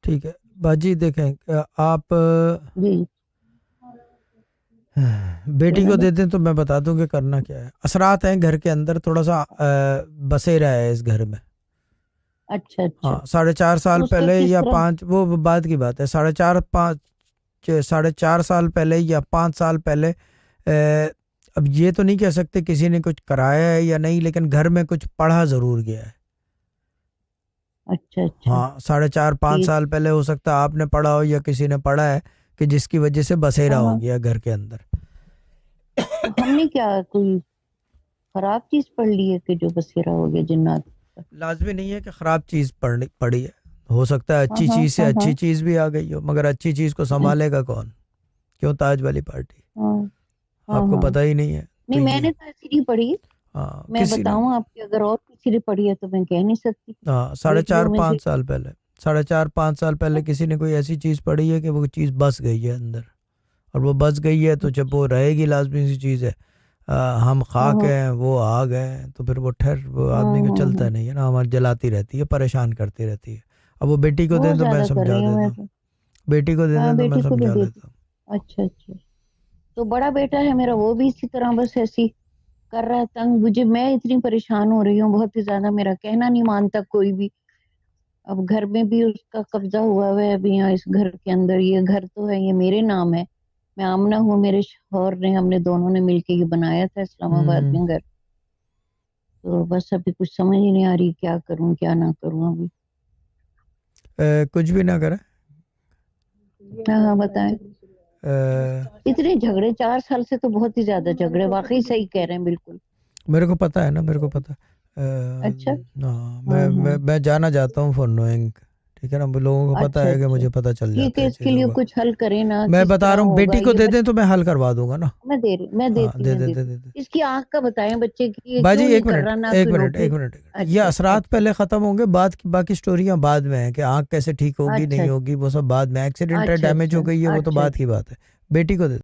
ठीक है बाजी, देखें आप जी। बेटी बोलो को ना। देते हैं तो मैं बता दूं कि करना क्या है। असरात हैं घर के अंदर, थोड़ा सा बसेरा है इस घर में। अच्छा अच्छा। हाँ, 4.5 साल तो उसका पहले किस या तरह? 5, वो बाद की बात है, 4.5 साल पहले या 5 साल पहले। अब ये तो नहीं कह सकते किसी ने कुछ कराया है या नहीं, लेकिन घर में कुछ पढ़ा जरूर गया है। अच्छा अच्छा। हाँ, 4.5 5 साल ठीक। पहले हो सकता है आपने पढ़ा हो या किसी ने पढ़ा है कि जिसकी वजह से बसेरा हाँ हो हाँ। गया घर के अंदर। तो हमने क्या कोई खराब चीज पढ़ ली है कि जो बसेरा हो गया जिन्नात का? लाजमी नहीं है कि खराब चीज पड़ी है। हो सकता है हाँ अच्छी हाँ चीज से हाँ अच्छी हाँ। चीज भी आ गई हो, मगर अच्छी चीज को अच्छा। संभालेगा कौन? क्यों ताज वाली पार्टी? हाँ हाँ आपको हाँ। पता ही नहीं है तो नहीं, ये। मैंने तो ऐसी नहीं पढ़ी। हाँ, मैं किसी ने। बताऊं आपकी, अगर और किसी ने पढ़ी है तो मैं कह नहीं सकती। हाँ, साढ़े बेटियों चार में से। पाँच साल पहले 4.5 5 साल पहले किसी ने कोई ऐसी चीज पढ़ी है कि वो चीज बस गई है अंदर। और वो बस गई है तो जब वो रहेगी, लाजमी सी चीज है। हम हाँ खाक हाँ हैं, वो आग हैं, तो फिर वो ठहर, वो हाँ आदमी को हाँ चलता हाँ। नहीं है ना, हमारी जलाती रहती है, परेशान करती रहती है। अब वो बेटी को दें बहुत तो मैं ज्यादा कर समझा रही हूँ देता मैं हूँ। तो। बेटी को दे हाँ, दें तो मैं बेटी को भी समझा देती। देता हूँ। अच्छा अच्छा। तो बड़ा बेटा है मेरा, वो भी इसी तरह बस ऐसी कर रहा है तंग मुझे। मैं इतनी परेशान हो रही हूँ बहुत ही ज्यादा, मेरा कहना नहीं मानता कोई भी। अब घर में भी उसका कब्जा हुआ है अभी यहाँ इस घर के अंदर। ये घर तो है, ये मेरे नाम है। मैं आमना हूँ, मेरे शौहर ने, हमने दोनों ने मिलके ये बनाया था इस्लामाबाद हम्म। में घर। तो बस अभी कुछ समझ ही नहीं आ रही क्या करूँ क्या ना करूँ अभी। कुछ भी ना करें। हाँ हाँ, बताएं। अ, इतने झगड़े 4 साल से, तो बहुत ही ज्यादा झगड़े, वाकई सही कह रहे हैं बिल्कुल। मेरे को पता है ना, मेरे को पता है। अच्छा। हाँ, हाँ हाँ। मैं जाना चाहता हूँ फॉर नोइंग। ठीक है ना, लोगों को पता अच्छा है कि अच्छा। मुझे पता चल ठीक जाता है, है इसके चीज़ों लिए का। कुछ हल करें ना, मैं किस बता तरह रहा हूँ, होगा बेटी को ये दे दें बच्चे। तो मैं हल करवा दूंगा ना। मैं हाँ, देती हूँ दे मैं दे दे देती दे हूँ। दे। इसकी आंख का बताएं बच्चे की, ये बाजी क्यों नहीं एक कर मिनट, रहा ना एक कोई मिनट, एक नौकरी। मिनट। ये अच्छा असरात अच्छा। पहले ख़त्म होंगे, बाद की बाकी स्टोरियाँ बाद में हैं कि आँख कैसे ठीक होगी अच्छा नहीं होगी, वो सब बाद में। एक्सीडेंट है, अच्छा डैमेज अच्छा हो गई है, वो तो अच्छा बाद की अच्छा। बात है। बेटी को दे।